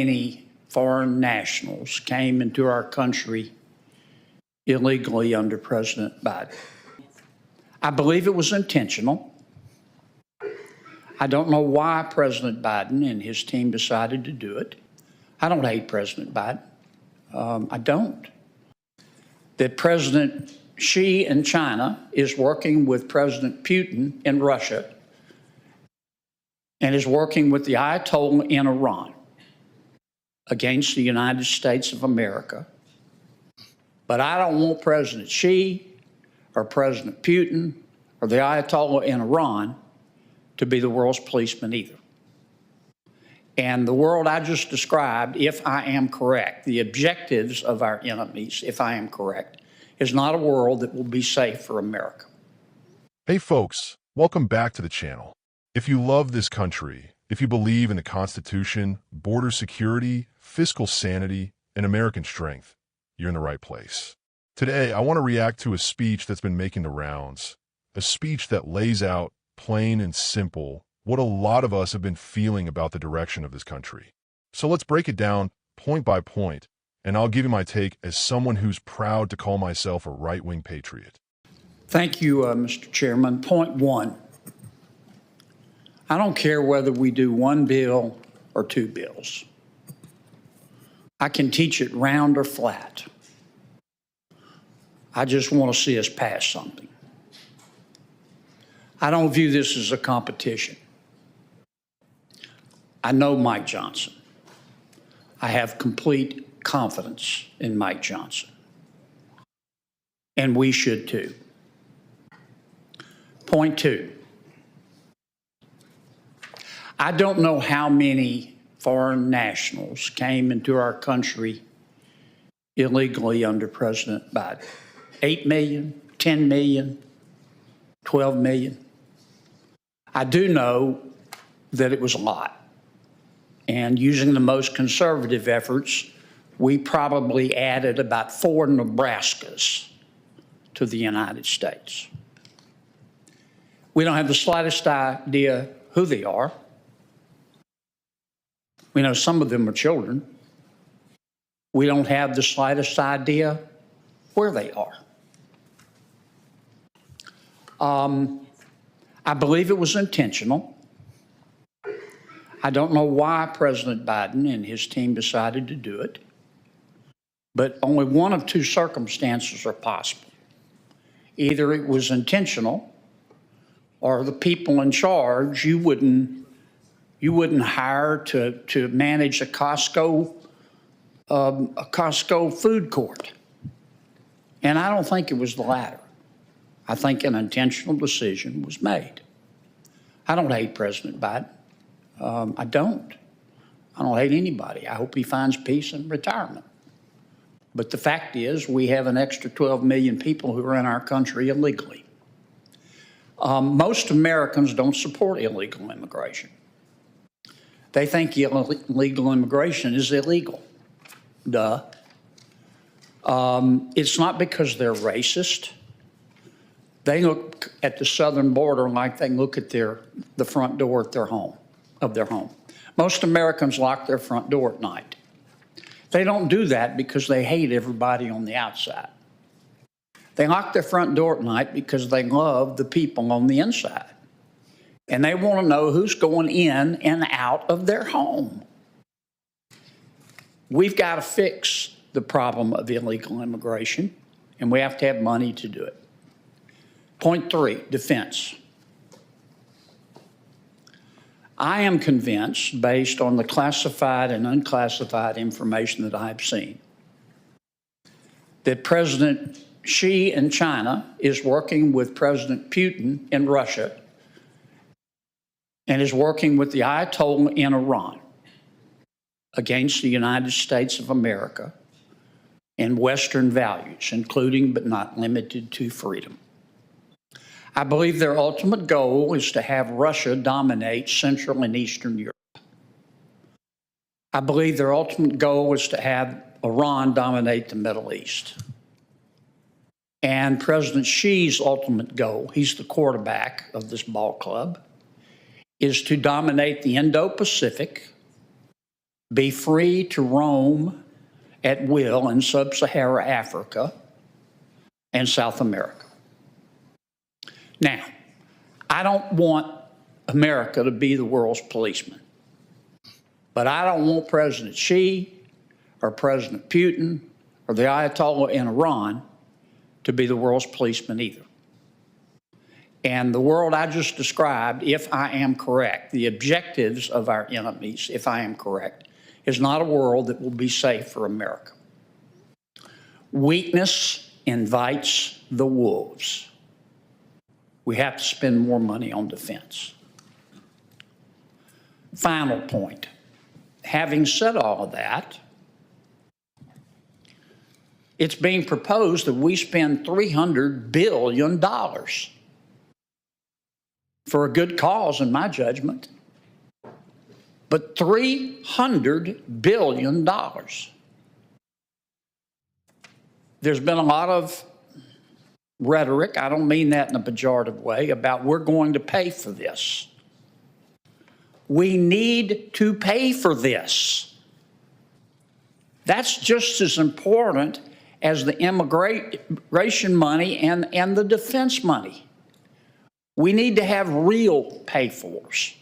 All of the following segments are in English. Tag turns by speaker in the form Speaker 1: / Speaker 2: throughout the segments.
Speaker 1: Many foreign nationals came into our country illegally under President Biden. I believe it was intentional. I don't know why President Biden and his team decided to do it. I don't hate President Biden. I don't. That President Xi in China is working with President Putin in Russia and is working with the Ayatollah in Iran against the United States of America. But I don't want President Xi or President Putin or the Ayatollah in Iran to be the world's policeman either. And the world I just described, if I am correct, the objectives of our enemies, if I am correct, is not a world that will be safe for America.
Speaker 2: Hey folks, welcome back to the channel. If you love this country, if you believe in the Constitution, border security, fiscal sanity, and American strength, you're in the right place. Today, I want to react to a speech that's been making the rounds, a speech that lays out, plain and simple, what a lot of us have been feeling about the direction of this country. So let's break it down point by point, and I'll give you my take as someone who's proud to call myself a right-wing patriot.
Speaker 1: Thank you, Mr. Chairman. Point one, I don't care whether we do one bill or two bills. I can teach it round or flat. I just want to see us pass something. I don't view this as a competition. I know Mike Johnson. I have complete confidence in Mike Johnson. And we should too. Point two, I don't know how many foreign nationals came into our country illegally under President Biden. 8 million, 10 million, 12 million. I do know that it was a lot. And using the most conservative efforts, we probably added about 4 Nebraskas to the United States. We don't have the slightest idea who they are. We know some of them are children. We don't have the slightest idea where they are. I believe it was intentional. I don't know why President Biden and his team decided to do it, but only one of two circumstances are possible. Either it was intentional, or the people in charge you wouldn't hire to manage a Costco food court. And I don't think it was the latter. I think an intentional decision was made. I don't hate President Biden. I don't hate anybody. I hope he finds peace in retirement. But the fact is, we have an extra 12 million people who are in our country illegally. Most Americans don't support illegal immigration. They think illegal immigration is illegal. Duh. It's not because they're racist. They look at the southern border like they look at the front door at their home. Most Americans lock their front door at night. They don't do that because they hate everybody on the outside. They lock their front door at night because they love the people on the inside. And they want to know who's going in and out of their home. We've got to fix the problem of illegal immigration, and we have to have money to do it. Point three, defense. I am convinced, based on the classified and unclassified information that I've seen, that President Xi in China is working with President Putin in Russia and is working with the Ayatollah in Iran against the United States of America and Western values, including but not limited to freedom. I believe their ultimate goal is to have Russia dominate Central and Eastern Europe. I believe their ultimate goal is to have Iran dominate the Middle East. And President Xi's ultimate goal, he's the quarterback of this ball club, is to dominate the Indo-Pacific be free to roam at will in sub-Saharan Africa and South America. Now, I don't want America to be the world's policeman, but I don't want President Xi or President Putin or the Ayatollah in Iran to be the world's policeman either. And the world I just described, if I am correct, the objectives of our enemies, if I am correct, is not a world that will be safe for America. Weakness invites the wolves. We have to spend more money on defense. Final point. Having said all of that, it's being proposed that we spend $300 billion for a good cause, in my judgment. But $300 billion. There's been a lot of rhetoric, I don't mean that in a pejorative way, about we're going to pay for this. We need to pay for this. That's just as important as the immigration money and the defense money. We need to have real pay-fors.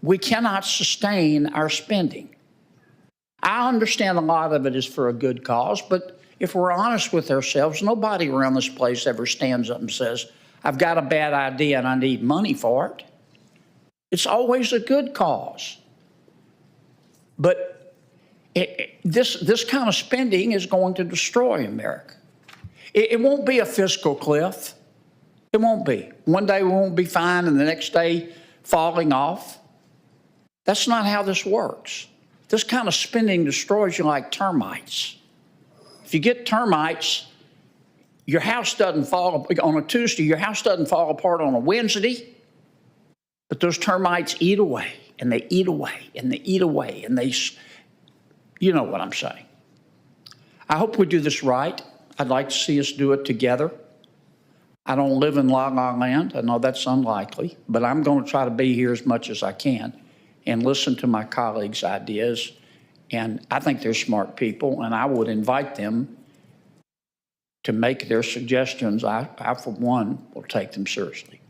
Speaker 1: We cannot sustain our spending. I understand a lot of it is for a good cause, but if we're honest with ourselves, nobody around this place ever stands up and says, I've got a bad idea and I need money for it. It's always a good cause. But this kind of spending is going to destroy America. It won't be a fiscal cliff. It won't be. One day we won't be fine and the next day falling off. That's not how this works. This kind of spending destroys you like termites. If you get termites, your house doesn't fall on a Tuesday, your house doesn't fall apart on a Wednesday, but those termites eat away and they eat away and they eat away and you know what I'm saying. I hope we do this right. I'd like to see us do it together. I don't live in La La Land. I know that's unlikely, but I'm going to try to be here as much as I can and listen to my colleagues' ideas. And I think they're smart people, and I would invite them to make their suggestions. I for one, will take them seriously.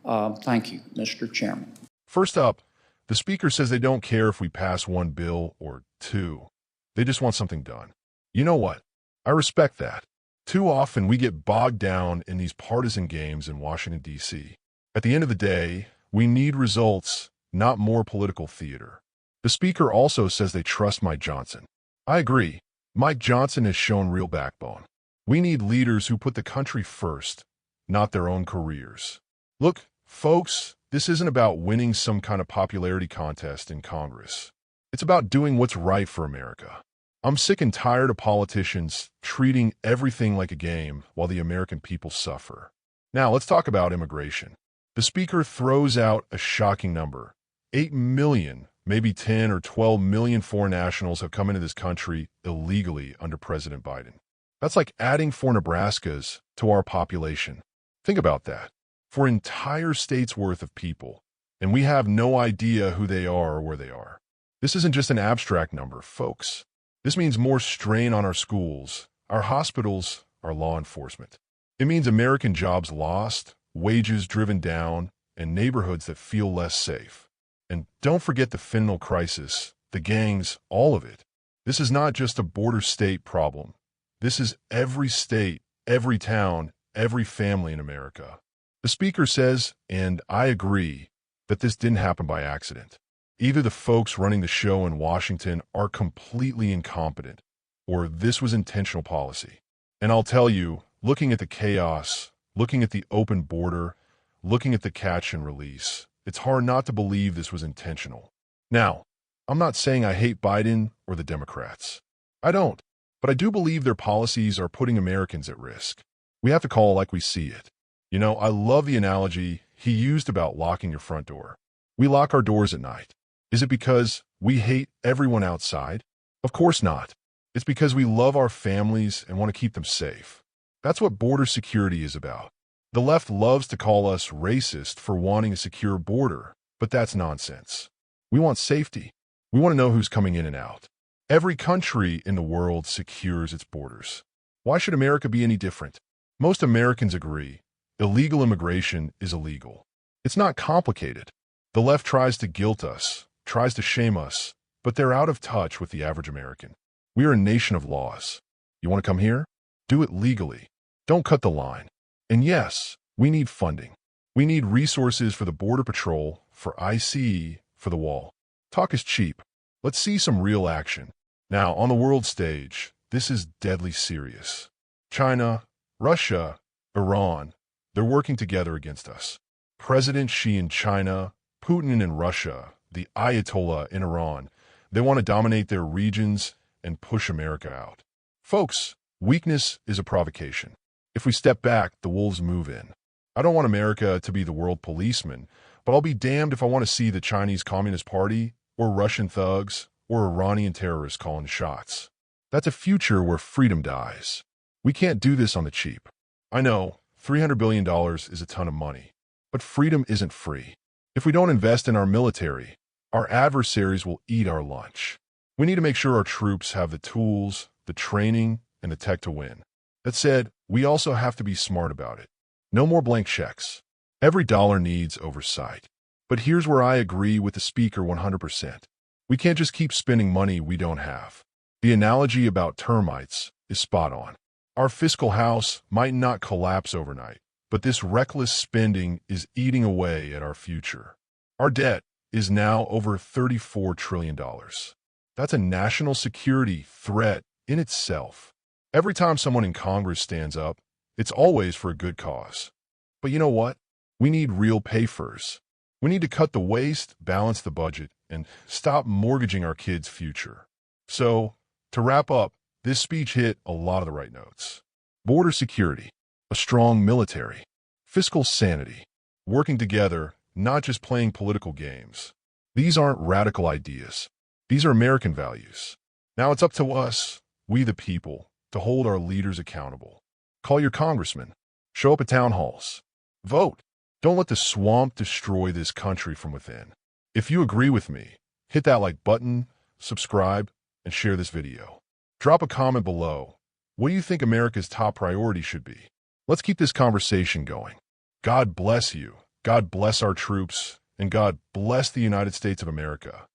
Speaker 1: Thank you, Mr. Chairman.
Speaker 2: First up, the Speaker says they don't care if we pass one bill or two. They just want something done. You know what? I respect that. Too often we get bogged down in these partisan games in Washington, D.C. At the end of the day, we need results, not more political theater. The Speaker also says they trust Mike Johnson. I agree. Mike Johnson has shown real backbone. We need leaders who put the country first, not their own careers. Look, folks, this isn't about winning some kind of popularity contest in Congress. It's about doing what's right for America. I'm sick and tired of politicians treating everything like a game while the American people suffer. Now, let's talk about immigration. The Speaker throws out a shocking number. 8 million, maybe 10 or 12 million foreign nationals have come into this country illegally under President Biden. That's like adding 4 Nebraskas to our population. Think about that. For entire states' worth of people, and we have no idea who they are or where they are. This isn't just an abstract number, folks. This means more strain on our schools, our hospitals, our law enforcement. It means American jobs lost, wages driven down, and neighborhoods that feel less safe. And don't forget the fentanyl crisis, the gangs, all of it. This is not just a border state problem. This is every state, every town, every family in America. The Speaker says, and I agree, that this didn't happen by accident. Either the folks running the show in Washington are completely incompetent, or this was intentional policy. And I'll tell you, looking at the chaos, looking at the open border, looking at the catch and release, it's hard not to believe this was intentional. Now, I'm not saying I hate Biden or the Democrats. I don't, but I do believe their policies are putting Americans at risk. We have to call it like we see it. You know, I love the analogy he used about locking your front door. We lock our doors at night. Is it because we hate everyone outside? Of course not. It's because we love our families and want to keep them safe. That's what border security is about. The left loves to call us racist for wanting a secure border, but that's nonsense. We want safety. We want to know who's coming in and out. Every country in the world secures its borders. Why should America be any different? Most Americans agree illegal immigration is illegal. It's not complicated. The left tries to guilt us, tries to shame us, but they're out of touch with the average American. We are a nation of laws. You want to come here? Do it legally. Don't cut the line. And yes, we need funding. We need resources for the Border Patrol, for ICE, for the wall. Talk is cheap. Let's see some real action. Now, on the world stage, this is deadly serious. China, Russia, Iran, they're working together against us. President Xi in China, Putin in Russia, the Ayatollah in Iran, they want to dominate their regions and push America out. Folks, weakness is a provocation. If we step back, the wolves move in. I don't want America to be the world policeman, but I'll be damned if I want to see the Chinese Communist Party or Russian thugs or Iranian terrorists calling shots. That's a future where freedom dies. We can't do this on the cheap. I know, $300 billion is a ton of money, but freedom isn't free. If we don't invest in our military, our adversaries will eat our lunch. We need to make sure our troops have the tools, the training, and the tech to win. That said, we also have to be smart about it. No more blank checks. Every dollar needs oversight. But here's where I agree with the speaker 100%. We can't just keep spending money we don't have. The analogy about termites is spot on. Our fiscal house might not collapse overnight, but this reckless spending is eating away at our future. Our debt is now over $34 trillion. That's a national security threat in itself. Every time someone in Congress stands up, it's always for a good cause. But you know what? We need real pay-fors. We need to cut the waste, balance the budget, and stop mortgaging our kids' future. So, to wrap up, this speech hit a lot of the right notes. Border security, a strong military, fiscal sanity, working together, not just playing political games. These aren't radical ideas. These are American values. Now it's up to us, we the people, to hold our leaders accountable. Call your congressman. Show up at town halls. Vote. Don't let the swamp destroy this country from within. If you agree with me, hit that like button, subscribe, and share this video. Drop a comment below. What do you think America's top priority should be? Let's keep this conversation going. God bless you. God bless our troops. And God bless the United States of America.